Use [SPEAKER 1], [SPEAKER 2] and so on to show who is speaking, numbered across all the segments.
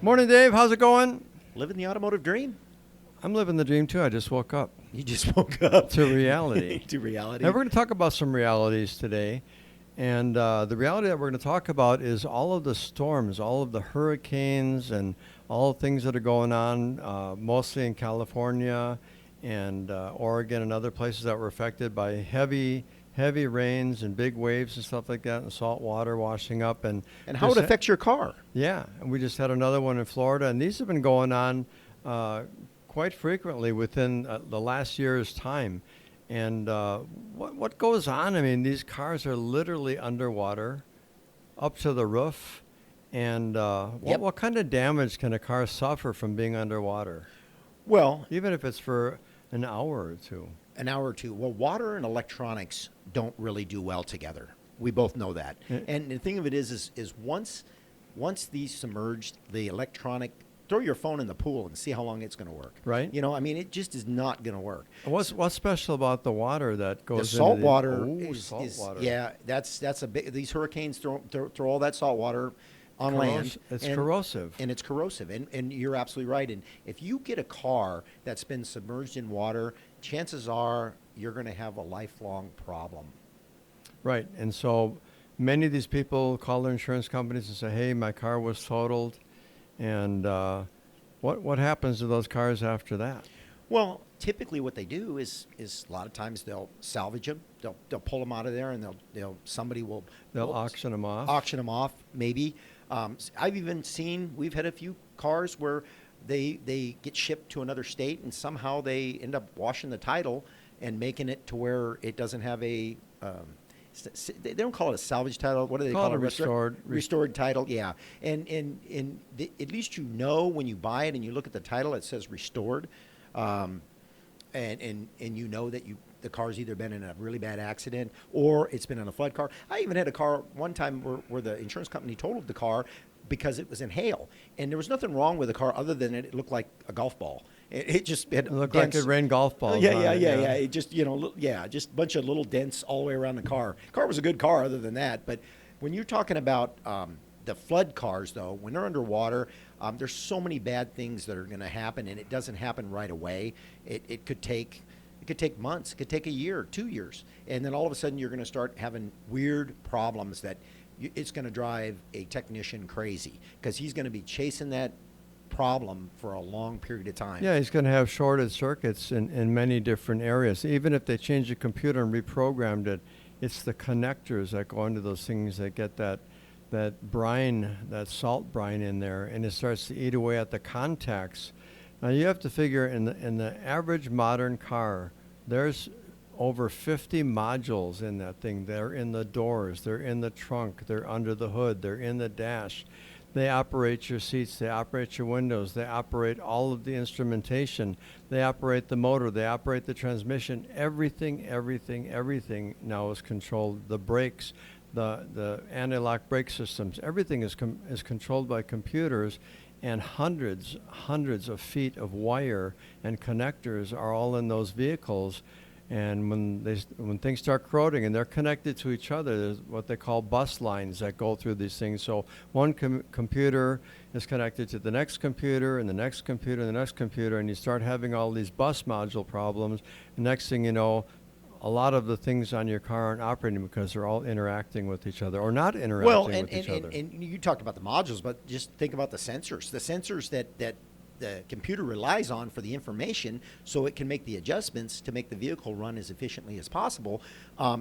[SPEAKER 1] Morning, Dave. How's it going?
[SPEAKER 2] Living the automotive dream?
[SPEAKER 1] I'm living the dream, too. I just woke up.
[SPEAKER 2] You just woke up.
[SPEAKER 1] To reality.
[SPEAKER 2] To reality.
[SPEAKER 1] And we're going to talk about some realities today. And the reality that we're going to talk about is all of the storms, all of the hurricanes, and all the things that are going on, mostly in California and Oregon and other places that were affected by heavy rains and big waves and stuff like that, and salt water washing up. And
[SPEAKER 2] how it affects your car.
[SPEAKER 1] Yeah, and we just had another one in Florida, and these have been going on quite frequently within the last year's time. And what goes on? I mean, these cars are literally underwater, up to the roof. And what kind of damage can a car suffer from being underwater?
[SPEAKER 2] Well,
[SPEAKER 1] even if it's for an hour or two.
[SPEAKER 2] An hour or two. Well, water and electronics don't really do well together. We both know that. And the thing of it is once these submerged, the electronic, throw your phone in the pool and see how long it's going to work.
[SPEAKER 1] Right.
[SPEAKER 2] You know, I mean, it just is not going to work.
[SPEAKER 1] What's special about the water that goes
[SPEAKER 2] the salt
[SPEAKER 1] into
[SPEAKER 2] water?
[SPEAKER 1] Salt water.
[SPEAKER 2] Yeah, that's a big. These hurricanes throw all that salt water on land.
[SPEAKER 1] It's corrosive.
[SPEAKER 2] And it's corrosive. And you're absolutely right. And if you get a car that's been submerged in water, chances are you're going to have a lifelong problem.
[SPEAKER 1] Right. And so many of these people call their insurance companies and say, hey, my car was totaled. And what happens to those cars after that?
[SPEAKER 2] Well, typically what they do is a lot of times they'll salvage them. They'll pull them out of there, and they'll
[SPEAKER 1] auction them off.
[SPEAKER 2] Auction them off, maybe. I've even seen, we've had a few cars where they get shipped to another state, and somehow they end up washing the title and making it to where it doesn't have a they don't call it a salvage title. What do they call it? Restored title. Yeah, and at least you know when you buy it and you look at the title, it says restored, and you know that the car's either been in a really bad accident or it's been in a flood car. I even had a car one time where the insurance company totaled the car because it was in hail, and there was nothing wrong with the car other than it looked like a golf ball. It
[SPEAKER 1] looked like it rained golf balls.
[SPEAKER 2] Yeah. It just just a bunch of little dents all the way around the car. Car was a good car other than that. But when you're talking about the flood cars, though, when they're underwater, there's so many bad things that are going to happen, and it doesn't happen right away. It could take months. It could take a year, 2 years, and then all of a sudden you're going to start having weird problems that it's going to drive a technician crazy because he's going to be chasing that problem for a long period of time.
[SPEAKER 1] Yeah, he's going to have shorted circuits in many different areas. Even if they change the computer and reprogrammed it, it's the connectors that go into those things that get that brine, that salt brine in there, and it starts to eat away at the contacts. Now you have to figure in the average modern car, there's over 50 modules in that thing. They're in the doors, they're in the trunk, they're under the hood, they're in the dash. They operate your seats, they operate your windows, they operate all of the instrumentation, they operate the motor, they operate the transmission. Everything now is controlled. The brakes, the anti-lock brake systems, everything is controlled by computers, and hundreds of feet of wire and connectors are all in those vehicles. And when things start corroding and they're connected to each other, there's what they call bus lines that go through these things. So one computer is connected to the next computer and the next computer and the next computer, and you start having all these bus module problems. And next thing you know, a lot of the things on your car aren't operating because they're all interacting with each other or not interacting with each other.
[SPEAKER 2] And you talked about the modules, but just think about the sensors. The sensors that the computer relies on for the information so it can make the adjustments to make the vehicle run as efficiently as possible.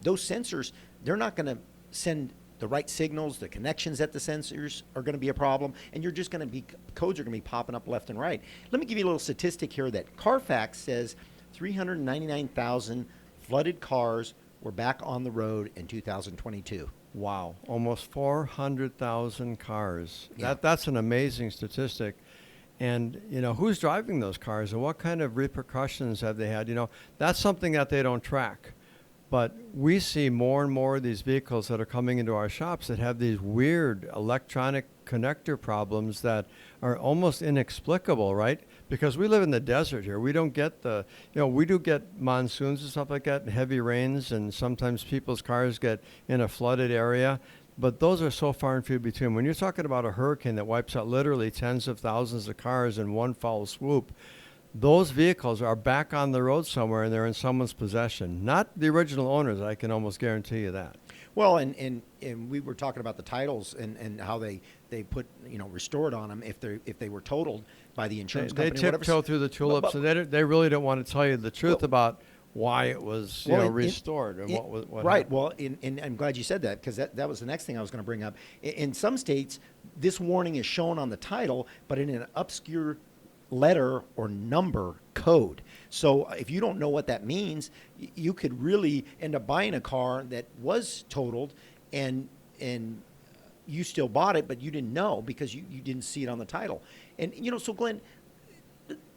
[SPEAKER 2] Those sensors, they're not going to send the right signals. The connections at the sensors are going to be a problem, and you're just going to codes are going to be popping up left and right. Let me give you a little statistic here that CarFax says 399,000 flooded cars were back on the road in 2022.
[SPEAKER 1] Wow, almost 400,000 cars.
[SPEAKER 2] Yeah.
[SPEAKER 1] That's an amazing statistic. And, who's driving those cars and what kind of repercussions have they had? That's something that they don't track. But we see more and more of these vehicles that are coming into our shops that have these weird electronic connector problems that are almost inexplicable, right? Because we live in the desert here. We don't get we do get monsoons and stuff like that, and heavy rains, and sometimes people's cars get in a flooded area. But those are so far and few between. When you're talking about a hurricane that wipes out literally tens of thousands of cars in one foul swoop, those vehicles are back on the road somewhere and they're in someone's possession. Not the original owners, I can almost guarantee you that.
[SPEAKER 2] Well, and we were talking about the titles and how they put, restored on them if they were totaled by the insurance
[SPEAKER 1] They
[SPEAKER 2] company or whatever.
[SPEAKER 1] tiptoe through the tulips, and they really don't want to tell you the truth about why it was restored and what
[SPEAKER 2] right.
[SPEAKER 1] happened.
[SPEAKER 2] Well, and I'm glad you said that, because that was the next thing I was going to bring up. In some states, this warning is shown on the title, but in an obscure letter or number code. So if you don't know what that means, you could really end up buying a car that was totaled and you still bought it, but you didn't know because you didn't see it on the title. And, so Glenn,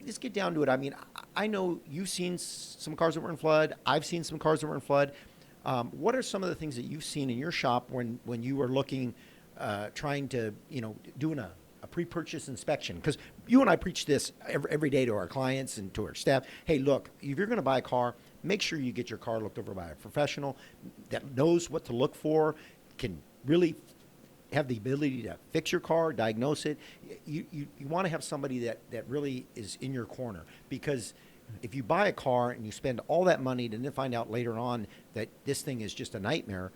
[SPEAKER 2] let's get down to it. I mean, I know you've seen some cars that were in flood. I've seen some cars that were in flood. What are some of the things that you've seen in your shop when you were looking, trying to, doing a pre-purchase inspection? Because you and I preach this every day to our clients and to our staff. Hey, look, if you're going to buy a car, make sure you get your car looked over by a professional that knows what to look for, can really have the ability to fix your car, diagnose it. You want to have somebody that really is in your corner, because if you buy a car and you spend all that money and then find out later on that this thing is just a nightmare,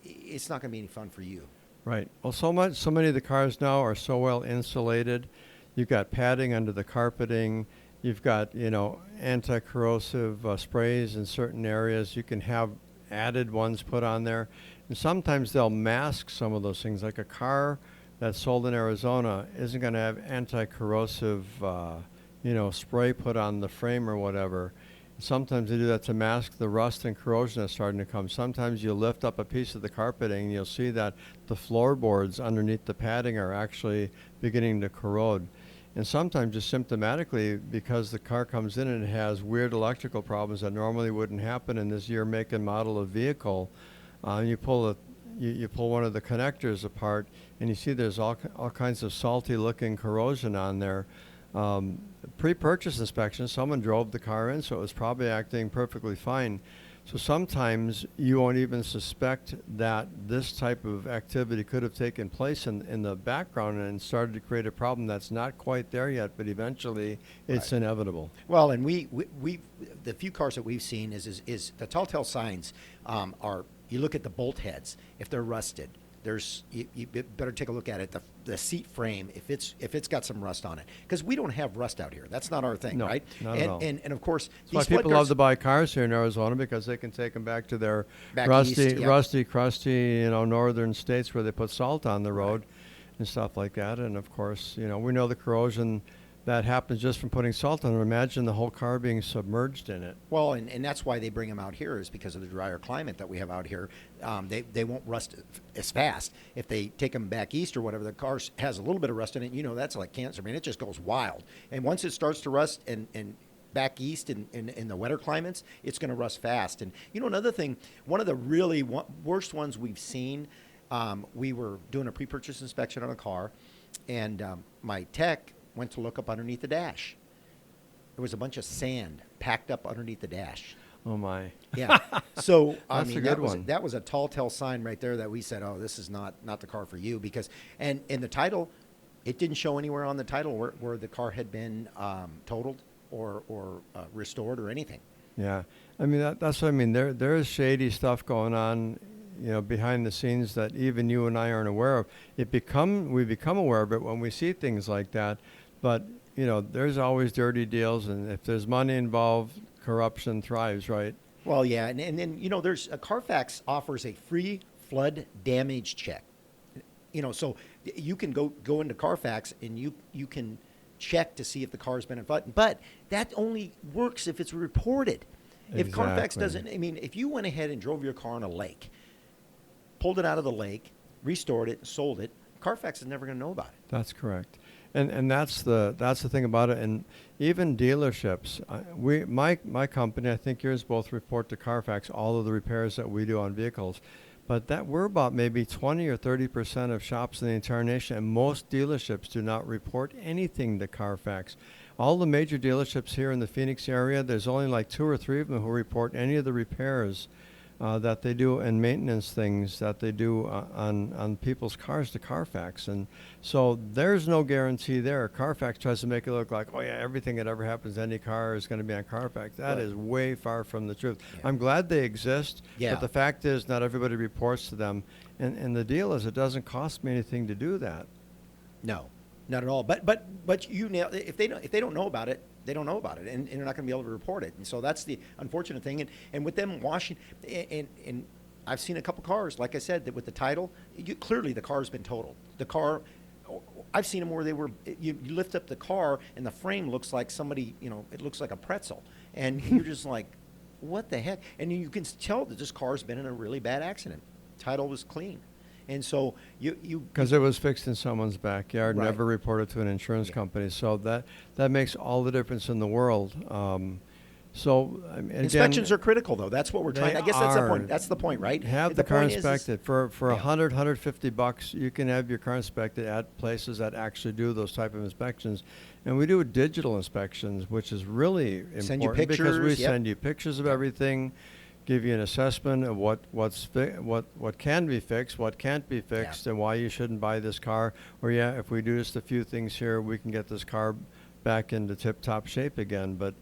[SPEAKER 2] it's not going to be any fun for you.
[SPEAKER 1] Right. Well, so many of the cars now are so well insulated. You've got padding under the carpeting. You've got, anti-corrosive sprays in certain areas. You can have added ones put on there. And sometimes they'll mask some of those things. Like a car that's sold in Arizona isn't going to have anti-corrosive, spray put on the frame or whatever. Sometimes they do that to mask the rust and corrosion that's starting to come. Sometimes you lift up a piece of the carpeting and you'll see that the floorboards underneath the padding are actually beginning to corrode. And sometimes just symptomatically, because the car comes in and it has weird electrical problems that normally wouldn't happen in this year, make, and model of vehicle, you pull one of the connectors apart and you see there's all kinds of salty looking corrosion on there. Pre-purchase inspection, someone drove the car in, so it was probably acting perfectly fine. So sometimes you won't even suspect that this type of activity could have taken place in the background and started to create a problem that's not quite there yet, but eventually it's inevitable.
[SPEAKER 2] Well, and we the few cars that we've seen is the telltale signs are, you look at the bolt heads, if they're rusted. You better take a look at it. The seat frame, if it's got some rust on it, because we don't have rust out here. That's not our thing,
[SPEAKER 1] No,
[SPEAKER 2] right?
[SPEAKER 1] not at all.
[SPEAKER 2] And of course,
[SPEAKER 1] That's why people love to buy cars here in Arizona, because they can take them back to their
[SPEAKER 2] east,
[SPEAKER 1] rusty, crusty, northern states where they put salt on the road and stuff like that. And of course, we know the corrosion that happens just from putting salt on it. Imagine the whole car being submerged in it.
[SPEAKER 2] Well, and that's why they bring them out here, is because of the drier climate that we have out here. They won't rust as fast. If they take them back east or whatever, the car has a little bit of rust in it. That's like cancer. I mean, it just goes wild. And once it starts to rust and back east in the wetter climates, it's going to rust fast. And, another thing, one of the really worst ones we've seen, we were doing a pre-purchase inspection on a car, and my tech went to look up underneath the dash. There was a bunch of sand packed up underneath the dash.
[SPEAKER 1] Oh my!
[SPEAKER 2] Yeah. So
[SPEAKER 1] That's a good one.
[SPEAKER 2] That was a tall tale sign right there that we said, oh, this is not the car for you, because and in the title, it didn't show anywhere on the title where the car had been totaled or restored or anything.
[SPEAKER 1] Yeah, I mean that's what I mean. There is shady stuff going on, behind the scenes that even you and I aren't aware of. We become aware of it when we see things like that. But, there's always dirty deals, and if there's money involved, corruption thrives, right?
[SPEAKER 2] Well, yeah, and then, there's CarFax offers a free flood damage check. So you can go into CarFax and you can check to see if the car's been in flood. But that only works if it's reported. If
[SPEAKER 1] Exactly.
[SPEAKER 2] CarFax doesn't, if you went ahead and drove your car on a lake, pulled it out of the lake, restored it, and sold it, CarFax is never going to know about it.
[SPEAKER 1] That's correct. And that's the thing about it. And even dealerships, my company, I think yours both, report to CarFax all of the repairs that we do on vehicles. But that we're about maybe 20 or 30% of shops in the entire nation, and most dealerships do not report anything to CarFax. All the major dealerships here in the Phoenix area, there's only like 2 or 3 of them who report any of the repairs that they do and maintenance things that they do on people's cars to CarFax. And so there's no guarantee there. CarFax tries to make it look like, oh yeah, everything that ever happens to any car is going to be on CarFax. That
[SPEAKER 2] Right.
[SPEAKER 1] is way far from the truth.
[SPEAKER 2] Yeah.
[SPEAKER 1] I'm glad they exist,
[SPEAKER 2] Yeah.
[SPEAKER 1] but the fact is not everybody reports to them. And the deal is it doesn't cost me anything to do that.
[SPEAKER 2] No, not at all. But you nail, if they don't know about it, they don't know about it, and they're not going to be able to report it. And so that's the unfortunate thing. And with them washing, and I've seen a couple cars, like I said, that with the title, clearly the car's been totaled. The car, I've seen them where they were. You lift up the car and the frame looks like somebody, it looks like a pretzel, and you're just like, what the heck? And you can tell that this car's been in a really bad accident. Title was clean. And so you
[SPEAKER 1] Because it was fixed in someone's backyard,
[SPEAKER 2] Right.
[SPEAKER 1] never reported to an insurance
[SPEAKER 2] Yeah.
[SPEAKER 1] company. So that makes all the difference in the world. So I mean,
[SPEAKER 2] inspections
[SPEAKER 1] again,
[SPEAKER 2] are critical, though. That's what we're trying.
[SPEAKER 1] They
[SPEAKER 2] I guess that's the
[SPEAKER 1] are.
[SPEAKER 2] point. That's the point, right?
[SPEAKER 1] have the car
[SPEAKER 2] point is-
[SPEAKER 1] inspected for
[SPEAKER 2] Yeah.
[SPEAKER 1] $100-$150. You can have your car inspected at places that actually do those type of inspections, and we do digital inspections, which is really important
[SPEAKER 2] Send you
[SPEAKER 1] because we
[SPEAKER 2] pictures, yep.
[SPEAKER 1] send you pictures of everything, give you an assessment of what can be fixed, what can't be fixed, and why you shouldn't buy this car. Or yeah, if we do just a few things here, we can get this car back into tip-top shape again. But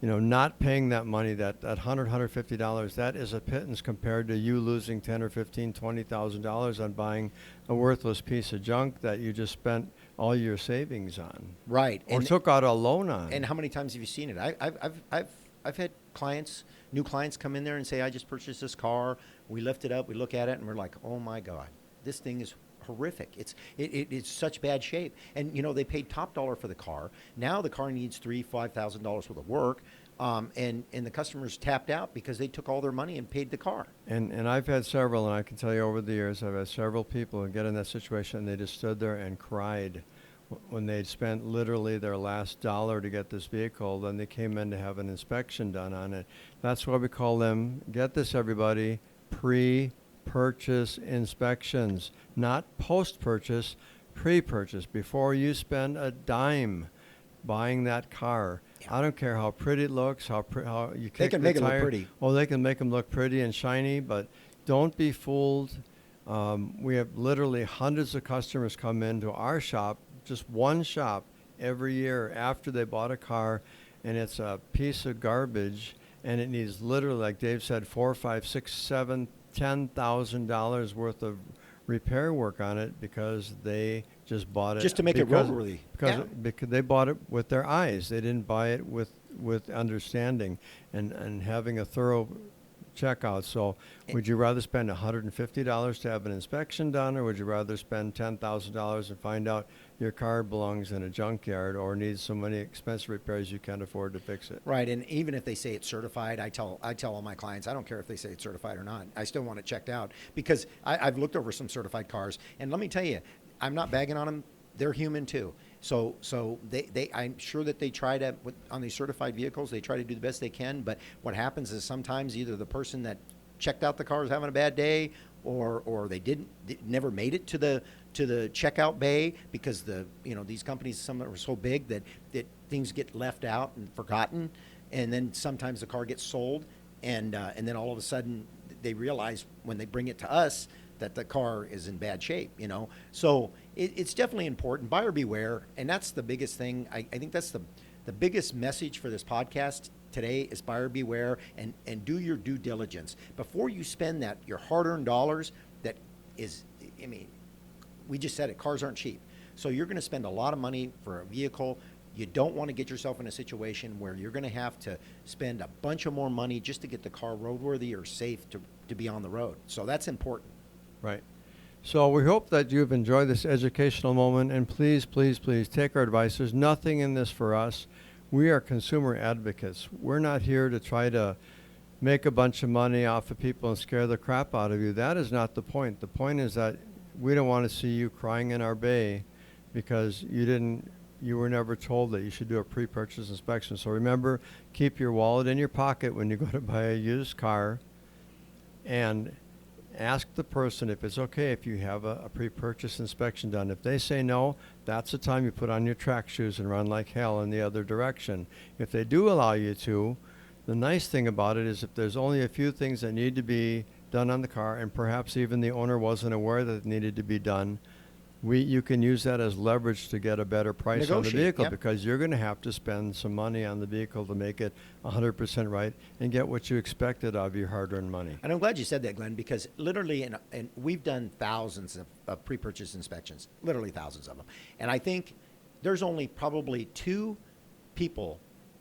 [SPEAKER 1] not paying that money, that $150, that is a pittance compared to you losing $10 or $15, $20,000 on buying a worthless piece of junk that you just spent all your savings on,
[SPEAKER 2] right,
[SPEAKER 1] or took out a loan on.
[SPEAKER 2] And how many times have you seen it? I've had new clients come in there and say, I just purchased this car. We lift it up, we look at it, and we're like, oh my God, this thing is horrific. It's such bad shape. And they paid top dollar for the car. Now the car needs $3,000-$5,000 worth of work. And the customers tapped out because they took all their money and paid the car.
[SPEAKER 1] And I've had several, and I can tell you over the years, I've had several people who get in that situation and they just stood there and cried when they'd spent literally their last dollar to get this vehicle. Then they came in to have an inspection done on it. That's why we call them, get this everybody, pre-purchase inspections, not post-purchase, pre-purchase, before you spend a dime buying that car. I don't care how pretty it looks, how you kick
[SPEAKER 2] They can
[SPEAKER 1] the
[SPEAKER 2] make it look
[SPEAKER 1] tire.
[SPEAKER 2] pretty.
[SPEAKER 1] Oh, they can make them look pretty and shiny, but don't be fooled. We have literally hundreds of customers come into our shop, just one shop, every year after they bought a car, and it's a piece of garbage, and it needs literally, like Dave said, $4, $5, $6, $7, $10,000 worth of repair work on it because they just bought it
[SPEAKER 2] Just to make it roadworthy.
[SPEAKER 1] because they bought it with their eyes. They didn't buy it with understanding and having a thorough checkout. So would you rather spend $150 to have an inspection done, or would you rather spend $10,000 and find out your car belongs in a junkyard or needs so many expensive repairs you can't afford to fix it?
[SPEAKER 2] Right, and even if they say it's certified, I tell all my clients, I don't care if they say it's certified or not. I still want it checked out because I've looked over some certified cars, and let me tell you, I'm not bagging on them. They're human too. So they I'm sure that they try to, on these certified vehicles, they try to do the best they can. But what happens is sometimes either the person that checked out the car is having a bad day, or they never made it to the checkout bay because these companies, some are so big that things get left out and forgotten, and then sometimes the car gets sold, and then all of a sudden they realize when they bring it to us that the car is in bad shape, So it's definitely important. Buyer beware, and that's the biggest thing. I think that's the biggest message for this podcast today is buyer beware, and do your due diligence. Before you spend your hard-earned dollars, that is, we just said it, cars aren't cheap. So you're going to spend a lot of money for a vehicle. You don't want to get yourself in a situation where you're going to have to spend a bunch of more money just to get the car roadworthy or safe to be on the road. So that's important.
[SPEAKER 1] Right. So we hope that you've enjoyed this educational moment, and please, please, please take our advice. There's nothing in this for us. We are consumer advocates. We're not here to try to make a bunch of money off of people and scare the crap out of you. That is not the point. The point is that we don't want to see you crying in our bay because you were never told that you should do a pre-purchase inspection. So remember, keep your wallet in your pocket when you go to buy a used car, and ask the person if it's okay if you have a pre-purchase inspection done. If they say no, that's the time you put on your track shoes and run like hell in the other direction. If they do allow you to, The nice thing about it is if there's only a few things that need to be done on the car, and perhaps even the owner wasn't aware that it needed to be done, you can use that as leverage to get a better price on the
[SPEAKER 2] Negotiate,
[SPEAKER 1] vehicle,
[SPEAKER 2] yep.
[SPEAKER 1] because you're going to have to spend some money on the vehicle to make it 100% right and get what you expected of your hard-earned money.
[SPEAKER 2] And I'm glad you said that, Glenn, because literally, and we've done thousands of pre-purchase inspections, literally thousands of them. And I think there's only probably 2 people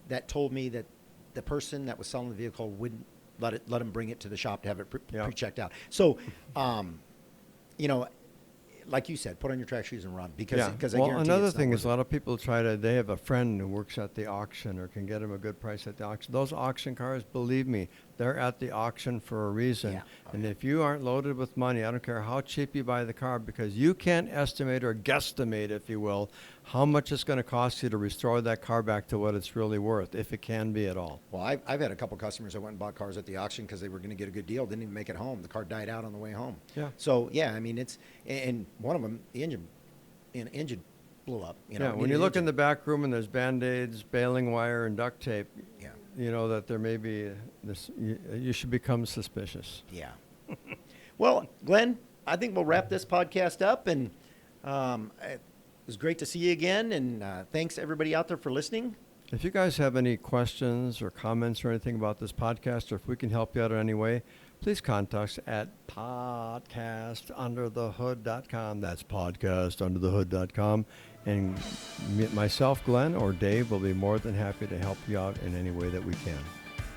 [SPEAKER 2] that told me that the person that was selling the vehicle wouldn't let them bring it to the shop to have it pre-checked out. So, you know, like you said, put on your track shoes and run, because I
[SPEAKER 1] well,
[SPEAKER 2] guarantee
[SPEAKER 1] another
[SPEAKER 2] it's not
[SPEAKER 1] thing
[SPEAKER 2] worth
[SPEAKER 1] is a lot of people they have a friend who works at the auction or can get them a good price at the auction. Those auction cars, believe me, they're at the auction for a reason.
[SPEAKER 2] Yeah.
[SPEAKER 1] And if you aren't loaded with money, I don't care how cheap you buy the car, because you can't estimate or guesstimate, if you will, how much it's going to cost you to restore that car back to what it's really worth, if it can be at all.
[SPEAKER 2] Well, I've had a couple customers that went and bought cars at the auction because they were going to get a good deal, didn't even make it home. The car died out on the way home.
[SPEAKER 1] Yeah.
[SPEAKER 2] So, yeah, I mean, and one of them, the engine blew up. You know,
[SPEAKER 1] Yeah, when you look in the back room and there's Band-Aids, baling wire, and duct tape,
[SPEAKER 2] Yeah.
[SPEAKER 1] you know that there may be you should become suspicious.
[SPEAKER 2] Yeah. Well, Glenn, I think we'll wrap this podcast up, and it was great to see you again, and thanks everybody out there for listening.
[SPEAKER 1] If you guys have any questions or comments or anything about this podcast, or if we can help you out in any way, please contact us at podcastunderthehood.com. That's podcastunderthehood.com. And myself, Glenn, or Dave will be more than happy to help you out in any way that we can.